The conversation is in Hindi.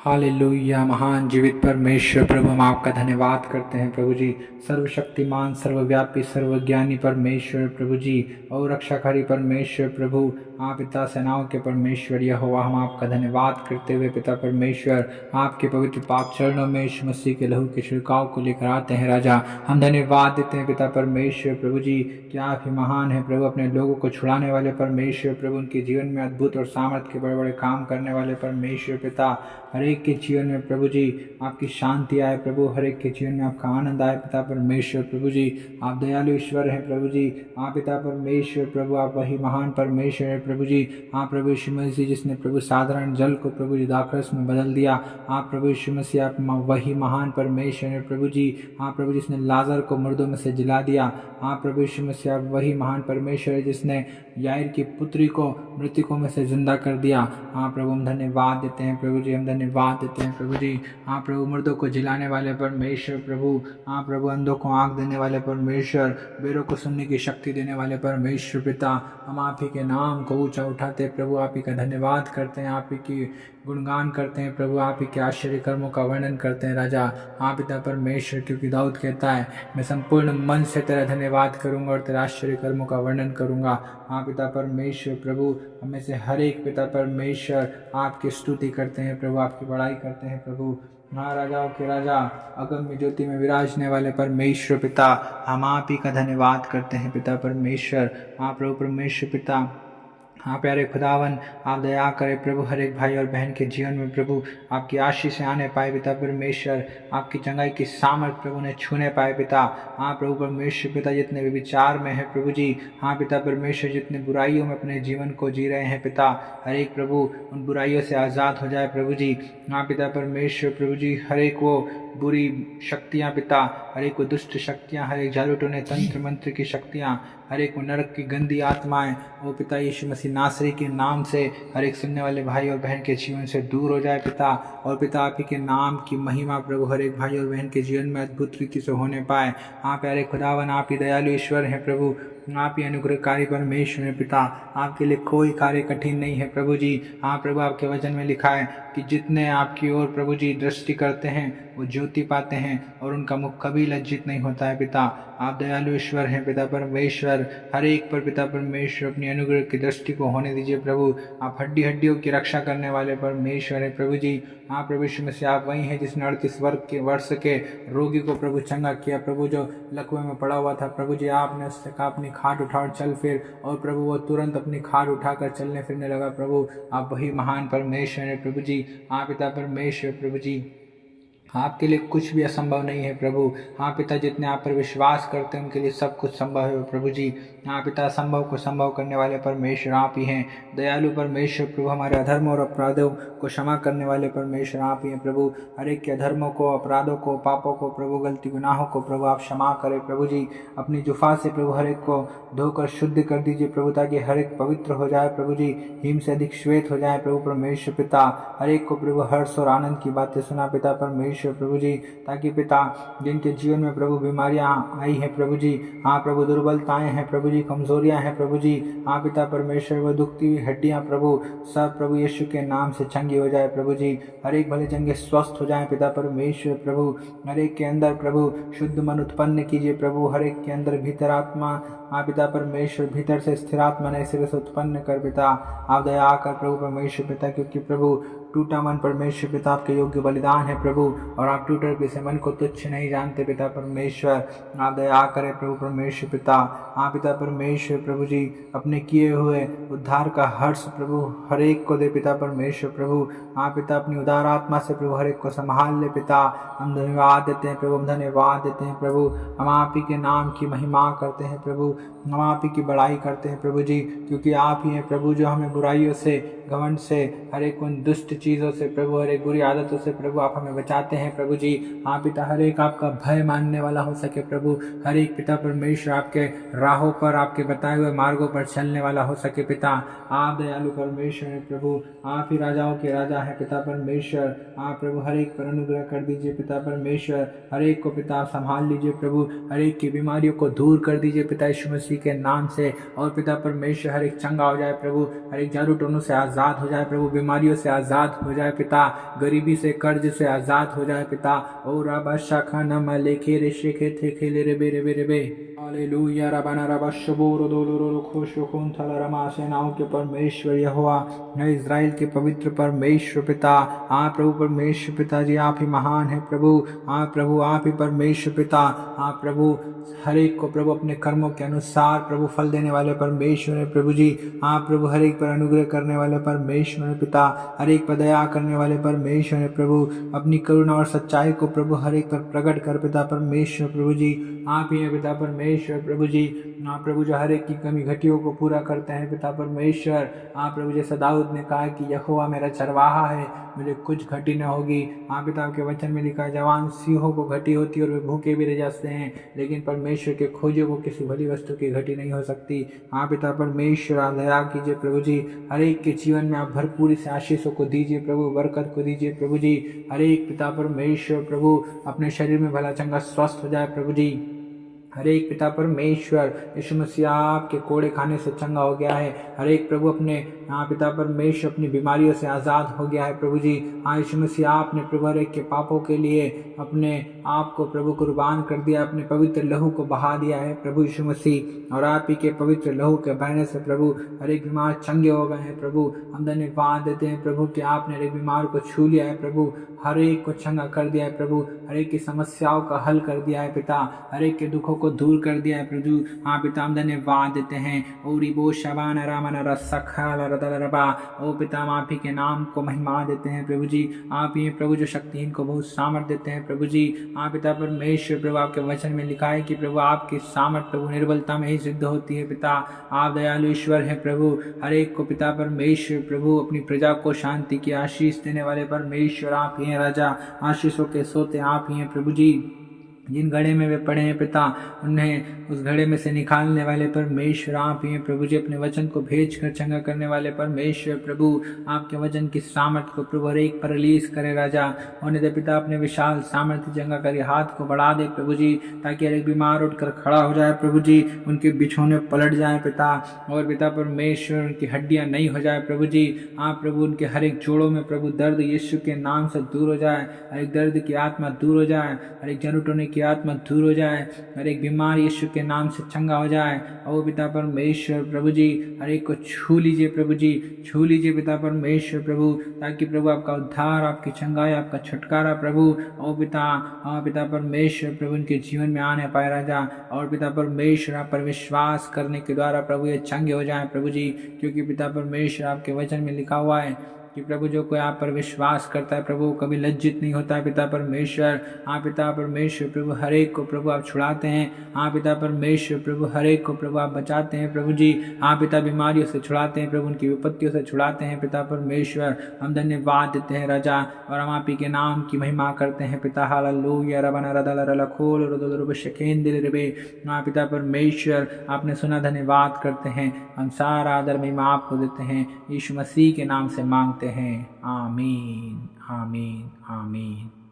हालेलुया। महान जीवित परमेश्वर प्रभु, हम आपका धन्यवाद करते हैं प्रभु जी। सर्वशक्तिमान, सर्वव्यापी, सर्वज्ञानी परमेश्वर प्रभु जी और रक्षाकारी परमेश्वर प्रभु, आप पिता सेनाओं के परमेश्वर यहोवा, हम आपका धन्यवाद करते हुए पिता परमेश्वर आपके पवित्र पाक चरणों में यीशु मसीह के लहू के छिड़काव को लेकर आते हैं। राजा, हम धन्यवाद देते हैं पिता परमेश्वर प्रभु जी कि आप ही महान हैं प्रभु, अपने लोगों को छुड़ाने वाले परमेश्वर प्रभु, उनके जीवन में अद्भुत और सामर्थ के बड़े बड़े काम करने वाले परमेश्वर पिता। हर एक के जीवन में प्रभु जी आपकी शांति आए प्रभु, हर एक के जीवन में आपका आनंद आए पिता परमेश्वर प्रभु जी। आप दयालु ईश्वर हैं प्रभु जी। आप पिता परमेश्वर प्रभु, आप वही महान परमेश्वर है प्रभु जी। आप प्रभु यीशु मसीह जिसने प्रभु साधारण जल को प्रभु जी दाखरस में बदल दिया। आप प्रभु यीशु मसीह, आप वही महान परमेश्वर है प्रभु जी। आप प्रभु जिसने लाजर को मुर्दों में से जिला दिया। आप प्रभु यीशु मसीह, आप वही महान परमेश्वर है जिसने याईर की पुत्री को मृतकों में से जिंदा कर दिया। हाँ प्रभु, हम धन्यवाद देते हैं प्रभु जी, हम धन्यवाद देते हैं प्रभु जी। हाँ प्रभु, मुर्दों को जिलाने वाले परमेश्वर प्रभु। हाँ प्रभु, अंधों को आँख देने वाले परमेश्वर, बेरों को सुनने की शक्ति देने वाले परमेश्वर पिता। हम आप ही के नाम को ऊंचा उठाते प्रभु, आप ही का धन्यवाद करते हैं, आप ही की गुणगान करते हैं प्रभु, आप ही के आश्चर्य कर्मों का वर्णन करते हैं राजा। हाँ पिता परमेश्वर, क्योंकि दाऊद कहता है, मैं संपूर्ण मन से तेरा धन्यवाद करूंगा और तेरा आश्चर्य कर्मों का वर्णन करूंगा। हाँ पिता परमेश्वर प्रभु, हमें से हर एक पिता परमेश्वर आपकी स्तुति करते हैं प्रभु, आपकी बड़ाई करते हैं प्रभु। हाँ राजाओं के राजा, अगम्य ज्योति में विराजने वाले परमेश्वर पिता, हम आप ही का धन्यवाद करते हैं पिता परमेश्वर। हाँ प्रभु परमेश्वर पिता, हाँ प्यारे खुदावन, आप दया करें प्रभु, हर एक भाई और बहन के जीवन में प्रभु आपकी आशीष से आने पाए पिता परमेश्वर, आपकी चंगाई की सामर्थ प्रभु ने छूने पाए पिता। हाँ प्रभु परमेश्वर पिता, जितने भी विचार में है प्रभु जी, हाँ पिता परमेश्वर, जितने बुराइयों में अपने जीवन को जी रहे हैं पिता, हर एक प्रभु उन बुराइयों से आज़ाद हो जाए प्रभु जी। हाँ पिता परमेश्वर प्रभु जी, हर एक वो बुरी शक्तियाँ पिता, हर एक वो दुष्ट शक्तियाँ, हर एक जादू टोने तंत्र मंत्र की शक्तियाँ, हर एक नरक की गंदी आत्माएं, वो पिता यीशु मसीह नासरी के नाम से हर एक सुनने वाले भाई और बहन के जीवन से दूर हो जाए पिता। और पिता आप ही के नाम की महिमा प्रभु हर एक भाई और बहन के जीवन में अद्भुत रीति से होने पाए। हाँ प्यारे खुदावन, आप ही दयालु ईश्वर हैं प्रभु, आप ही अनुग्रहकारी परमेश्वर हैं पिता, आपके लिए कोई कार्य कठिन नहीं है प्रभु जी। हाँ प्रभु, आपके वचन में लिखा है कि जितने आपकी ओर प्रभु जी दृष्टि करते हैं वो ज्योति पाते हैं और उनका मुख कभी लज्जित नहीं होता है पिता। आप दयालु ईश्वर हैं पिता परमेश्वर, हर एक पर पिता परमेश्वर अपनी अनुग्रह की दृष्टि को होने दीजिए प्रभु। आप हड्डी हड्डियों की रक्षा करने वाले परमेश्वर हैं प्रभु जी। हाँ प्रभु यीशु मसीह, आप वही हैं जिसने 38 वर्ष के रोगी को प्रभु चंगा किया प्रभु, जो लकवे में पड़ा हुआ था प्रभु जी। आपने उससे कहा अपनी खाट उठा और चल फिर, और प्रभु वो तुरंत अपनी खाट उठाकर चलने फिरने लगा प्रभु। आप वही महान परमेश्वर हैं प्रभु जी। हाँ पिता परमेश्वर प्रभु जी, आपके लिए कुछ भी असंभव नहीं है प्रभु। हाँ पिता, जितने आप पर विश्वास करते हैं उनके लिए सब कुछ संभव है प्रभु जी। हाँ पिता, असंभव को संभव करने वाले परमेश्वर आप ही हैं। दयालु परमेश्वर प्रभु, हमारे अधर्मों और अपराधों को क्षमा करने वाले परमेश्वर आप ही हैं प्रभु। हर एक के अधर्मों को, अपराधों को, पापों को प्रभु, गलती गुनाहों को प्रभु आप क्षमा करें प्रभु जी। अपनी जुफा से प्रभु हर एक को धोकर शुद्ध कर दीजिए प्रभु, ताकि हर एक पवित्र हो जाए प्रभु जी, हिम से अधिक श्वेत हो जाए प्रभु परमेश्वर पिता। हर एक को प्रभु हर्ष और आनंद की बातें सुना पिता परमेश्वर प्रभु जी, ताकि पिता जिनके जीवन में प्रभु बीमारियां आई हैं प्रभु जी, हाँ प्रभु दुर्बलताएं हैं प्रभु जी, कमजोरियां हैं प्रभु जी, हाँ पिता परमेश्वर, वो दुखती हुई हड्डियां प्रभु सब प्रभु यीशु के नाम से चंगी हो जाए प्रभु जी। हर एक भले चंगे स्वस्थ हो जाए पिता परमेश्वर प्रभु। हर एक के अंदर प्रभु शुद्ध मन उत्पन्न कीजिए प्रभु, हर एक के अंदर भीतर आत्मा, हाँ पिता परमेश्वर, भीतर से स्थिर आत्मा नए सिरे से उत्पन्न कर पिता। आप दया कर प्रभु परमेश्वर पिता, क्योंकि प्रभु टूटा मन परमेश्वर पिता आपके योग्य बलिदान है प्रभु, और आप टूटे पिसे मन को तुच्छ नहीं जानते पिता परमेश्वर। आप दया करें प्रभु परमेश्वर पिता। हाँ पिता परमेश्वर प्रभु जी, अपने किए हुए उद्धार का हर्ष प्रभु हर एक को दे पिता परमेश्वर प्रभु। हाँ पिता, अपनी उदार आत्मा से प्रभु हर एक को संभाल ले पिता। हम धन्यवाद देते हैं प्रभु, हम धन्यवाद देते हैं प्रभु। हम आप ही के नाम की महिमा करते हैं प्रभु, हम आप ही की बड़ाई करते हैं प्रभु जी, क्योंकि आप ही हैं प्रभु जो हमें बुराइयों से, घमंड से, हर एक उन दुष्ट चीज़ों से प्रभु, हर एक बुरी आदतों से प्रभु आप हमें बचाते हैं प्रभु जी। हाँ पिता, हर एक आपका भय मानने वाला हो सके प्रभु, हर एक पिता परमेश्वर आपके राहों पर, आपके बताए हुए मार्गों पर चलने वाला हो सके पिता। आप दयालु परमेश्वर हैं प्रभु, आप ही राजाओं के राजा हैं पिता परमेश्वर। आप प्रभु हर एक पर अनुग्रह कर दीजिए पिता परमेश्वर, हर एक को पिता संभाल लीजिए प्रभु, हर एक की बीमारियों को दूर कर दीजिए पिता यीशु मसीह के नाम से। और पिता परमेश्वर हर एक चंगा हो जाए प्रभु, हर एक जादू टोनों से आज़ाद हो जाए प्रभु, बीमारियों से आज़ाद आज़ाद हो जाए पिता, गरीबी से कर्ज से आज़ाद हो जाए पिता। और रबा शाखा नम लेखे रे शेखे थे खेले रे बे रे बे रे बे। हालेलुया रबाना रबा शबोर दोलो खुश कौन थला रमा सेनाओं के परमेश्वर यहोवा, है इज़राइल के पवित्र परमेश्वर पिता। हाँ प्रभु परमेश्वर पिता जी, आप ही महान है प्रभु। हाँ प्रभु, आप ही परमेश्वर पिता। हाँ प्रभु, हर एक को प्रभु अपने कर्मों के अनुसार प्रभु फल देने वाले परमेश्वर है प्रभु जी। हाँ प्रभु, हर एक पर अनुग्रह करने वाले परमेश्वर है पिता, हर एक पर दया करने वाले परमेश्वर है प्रभु। अपनी करुणा और सच्चाई को प्रभु हर एक पर प्रकट कर पिता परमेश्वर प्रभु जी। आप ही है पिता परमेश्वर प्रभु जी। हाँ प्रभु, जो हर एक की कमी घटियों को पूरा करते हैं पिता परमेश्वर। हाँ प्रभु, जैसा दाऊद ने कहा कि यहोवा मेरा चरवाहा है, मुझे कुछ घटी न होगी। हाँ पिता, आपके वचन में लिखा है जवान सिंहों को घटी होती और वे भूखे भी रह जाते हैं, लेकिन परमेश्वर के खोजों को किसी भली वस्तु की घटी नहीं हो सकती। हाँ पिता परमेश्वर, आप दया कीजिए प्रभु जी, हर एक के जीवन में आप भरपूरी से आशीषों को दीजिए प्रभु, बरकत को दीजिए प्रभु जी। हर एक पिता परमेश्वर प्रभु अपने शरीर में भला चंगा स्वस्थ हो जाए प्रभु जी। हर एक पिता परमेश्वर, यीशु मसीह आपके कोड़े खाने से चंगा हो गया है। हर एक प्रभु अपने हाँ पिता परमेश्वर अपनी बीमारियों से आज़ाद हो गया है प्रभु जी। हाँ यीशु मसीह, आपने प्रभु हर एक के पापों के लिए अपने आप को प्रभु कुर्बान कर दिया, अपने पवित्र लहू को बहा दिया है प्रभु यीशु मसीह। और आप ही के पवित्र लहू के बहने से प्रभु हर एक बीमार चंगे हो गए हैं प्रभु। हम धन्यवाद देते हैं प्रभु कि आपने हर एक बीमार को छू लिया है प्रभु, हर एक को चंगा कर दिया है प्रभु, हर एक की समस्याओं का हल कर दिया है पिता, हर एक के दुखों को दूर कर दिया है प्रभु। हाँ पिता, हम धन्यवाद देते हैं। ओरी बो शबान रामन रसखा रबा। ओ पिता, हम आप ही के नाम को महिमा देते हैं प्रभु जी। आप ही प्रभु जो शक्तिहीन को बहुत सामर्थ देते हैं प्रभु जी। हाँ पिता परमेश्वर प्रभु, आपके वचन में लिखा है कि प्रभु आपकी सामर्थ प्रभु निर्बलता में ही सिद्ध होती है पिता। आप दयालु ईश्वर है प्रभु, हर एक को पिता परमेश्वर प्रभु अपनी प्रजा को शांति की आशीष देने वाले परमेश्वर आप ही हैं राजा। आशीषों के सोते आप ही हैं प्रभु जी। जिन घड़े में वे पड़े हैं पिता, उन्हें उस घड़े में से निकालने वाले परमेश्वर आप ही हैं प्रभु जी। अपने वचन को भेज कर चंगा करने वाले परमेश्वर प्रभु, आपके वचन की सामर्थ को प्रभु हर एक पर रिलीज करे राजा। होने दे पिता, अपने विशाल सामर्थ्य चंगा करे हाथ को बढ़ा दे प्रभु जी, ताकि हर एक बीमार उठकर खड़ा हो जाए प्रभु जी, उनके बिछौने पलट जाए पिता। और पिता परमेश्वर, उनकी हड्डियां नई हो जाए प्रभु जी। आप प्रभु, उनके हर एक जोड़ों में प्रभु दर्द यीशु के नाम से दूर हो जाए, हर एक दर्द की आत्मा दूर हो जाए, हर एक जन उठने की आत्मा दूर हो जाए, हर एक बीमार यीशु के नाम से चंगा हो जाए। ओ पिता परमेश्वर प्रभु जी, हर एक को छू लीजिए प्रभु जी, छू लीजिए पिता परमेश्वर प्रभु, ताकि प्रभु आपका उद्धार, आपकी चंगाई, आपका छुटकारा प्रभु ओ पिता, हाँ पिता परमेश्वर प्रभु उनके जीवन में आने पाए राजा। और पिता परमेश्वर, आप पर विश्वास करने के द्वारा प्रभु ये चंगे हो जाए प्रभु जी, क्योंकि पिता परमेश्वर आपके वचन में लिखा हुआ है कि प्रभु जो कोई आप पर विश्वास करता है प्रभु कभी लज्जित नहीं होता है पिता परमेश्वर। हाँ पिता परमेश्वर प्रभु, हर एक को प्रभु आप छुड़ाते हैं। हाँ पिता परमेश्वर प्रभु, हर एक को प्रभु आप बचाते हैं प्रभु जी। हाँ पिता, बीमारियों से छुड़ाते हैं प्रभु, उनकी विपत्तियों से छुड़ाते हैं पिता परमेश्वर। हम धन्यवाद देते हैं राजा, और हम आप ही के नाम की महिमा करते हैं पिता। हालेलुया रबना रदल रलखोल रदल रब शकेन दिल रबे। हाँ पिता परमेश्वर, आपने सुना, धन्यवाद करते हैं। हम सारा आदर महिमा आपको देते हैं, यीशु मसीह के नाम से मांगते हैं। आमीन आमीन आमीन।